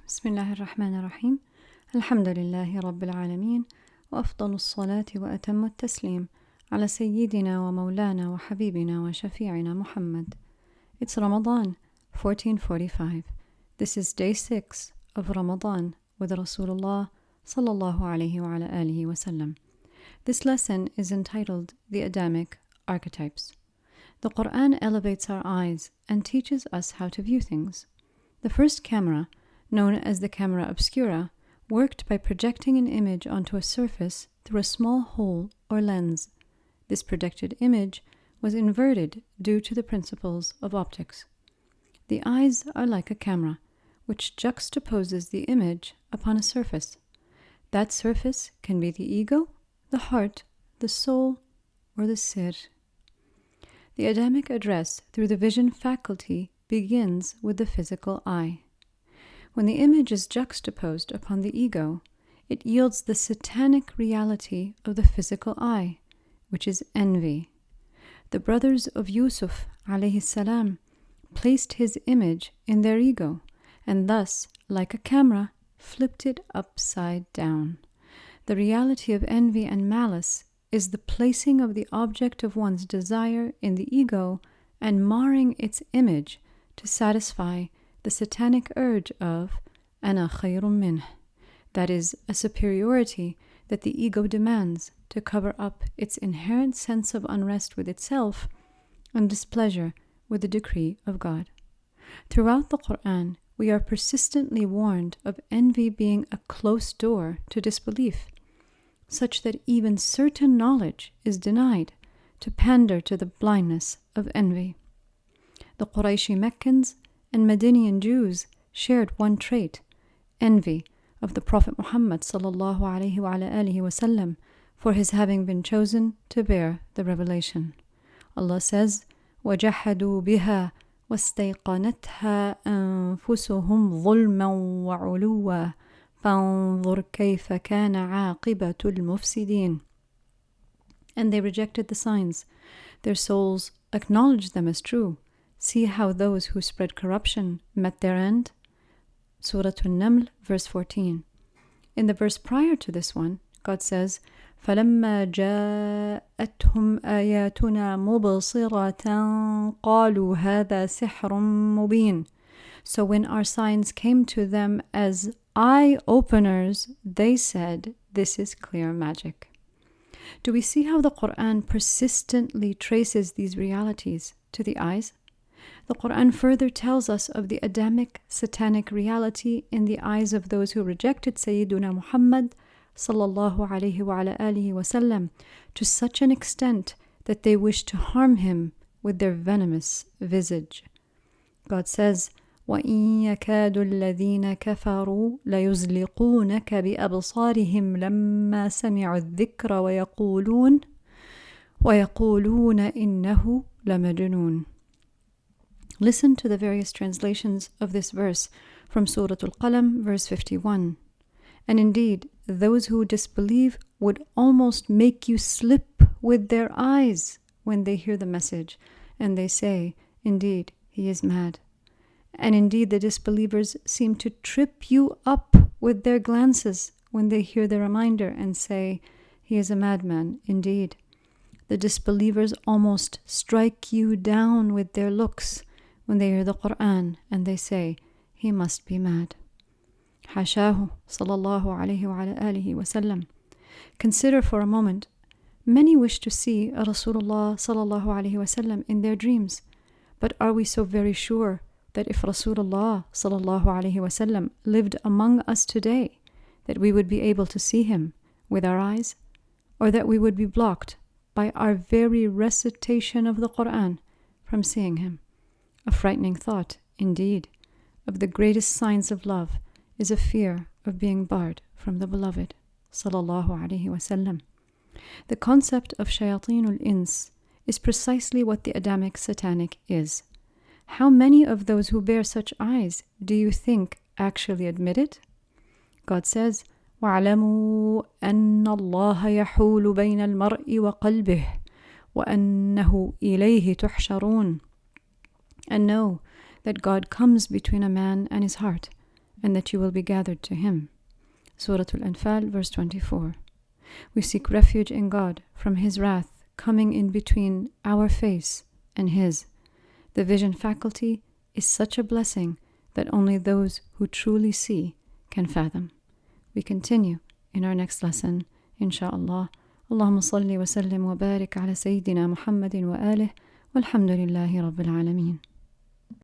بسم الله الرحمن الرحيم. الحمد لله رب العالمين، وأفضل الصلاة وأتم التسليم على سيدنا ومولانا وحبيبنا وشفيعنا Muhammad. It's Ramadan 1445. This is day 6 of Ramadan with Rasulullah sallallahu alayhi wa ala alihi wa sallam. This lesson is entitled The Adamic Archetypes. The Quran elevates our eyes and teaches us how to view things. The first camera, known as the camera obscura, worked by projecting an image onto a surface through a small hole or lens. This projected image was inverted due to the principles of optics. The eyes are like a camera, which juxtaposes the image upon a surface. That surface can be the ego, the heart, the soul, or the sir. The Adamic address through the vision faculty begins with the physical eye. When the image is juxtaposed upon the ego, it yields the satanic reality of the physical eye, which is envy. The brothers of Yusuf alayhi salam placed his image in their ego, and thus, like a camera, flipped it upside down. The reality of envy and malice is the placing of the object of one's desire in the ego and marring its image to satisfy the satanic urge of "ana khayrun minh," that is, a superiority that the ego demands to cover up its inherent sense of unrest with itself and displeasure with the decree of God. Throughout the Quran, we are persistently warned of envy being a closed door to disbelief, such that even certain knowledge is denied to pander to the blindness of envy. The Qurayshi Meccans and Medinian Jews shared one trait, envy of the Prophet Muhammad sallallahu alayhi wa alihi wasallam for his having been chosen to bear the revelation. Allah says, وَجَحَدُوا بِهَا وَاسْتَيْقَنَتْهَا أَنفُسُهُمْ ظُلْمًا وَعُلُوًّا فَانظُرْ كَيْفَ كَانَ عَاقِبَةُ الْمُفْسِدِينَ. And they rejected the signs. Their souls acknowledged them as true. See how those who spread corruption met their end. Surah An-Naml, verse 14. In the verse prior to this one, God says, فَلَمَّا جَاءَتْهُمْ آيَاتُنَا مُبْصِرَةً قَالُوا هَذَا سِحْرٌ مُبِينٌ. So when our signs came to them as eye-openers, they said, this is clear magic. Do we see how the Quran persistently traces these realities to the eyes? The Quran further tells us of the Adamic satanic reality in the eyes of those who rejected Sayyiduna Muhammad sallallahu alayhi wa alihi wasallam to such an extent that they wished to harm him with their venomous visage. God says, وَإِن يَكَادُ الَّذِينَ كَفَرُوا لَيُزْلِقُونَكَ بِأَبْصَارِهِمْ لَمَّا سَمِعُوا الذِّكْرَ وَيَقُولُونَ إِنَّهُ لَمَجْنُونَ. Listen to the various translations of this verse from Surah Al-Qalam, verse 51. And indeed, those who disbelieve would almost make you slip with their eyes when they hear the message, and they say, indeed, he is mad. And indeed, the disbelievers seem to trip you up with their glances when they hear the reminder and say, he is a madman, indeed. The disbelievers almost strike you down with their looks when they hear the Quran and they say, he must be mad. Hashahu sallallahu alayhi wa alihi wa sallam. Consider for a moment, many wish to see Rasulullah sallallahu alayhi wa sallam in their dreams, but are we so very sure that if Rasulullah sallallahu alayhi wa sallam lived among us today, that we would be able to see him with our eyes, or that we would be blocked by our very recitation of the Quran from seeing him? A frightening thought, indeed. Of the greatest signs of love is a fear of being barred from the beloved sallallahu alayhi wa sallam. The concept of shayateen ins is precisely what the Adamic satanic is. How many of those who bear such eyes do you think actually admit it? God says, وَاعْلَمُوا أَنَّ اللَّهَ يَحُولُ بَيْنَ الْمَرْءِ وَقَلْبِهِ وَأَنَّهُ إِلَيْهِ تُحْشَرُونَ. And know that God comes between a man and his heart, and that you will be gathered to Him. Surah Al-Anfal, verse 24. We seek refuge in God from His wrath coming in between our face and His. The vision faculty is such a blessing that only those who truly see can fathom. We continue in our next lesson, inshaAllah. Allahumma salli wa sallim wa barik ala Sayyidina Muhammadin wa alih, walhamdulillahi rabbil alameen.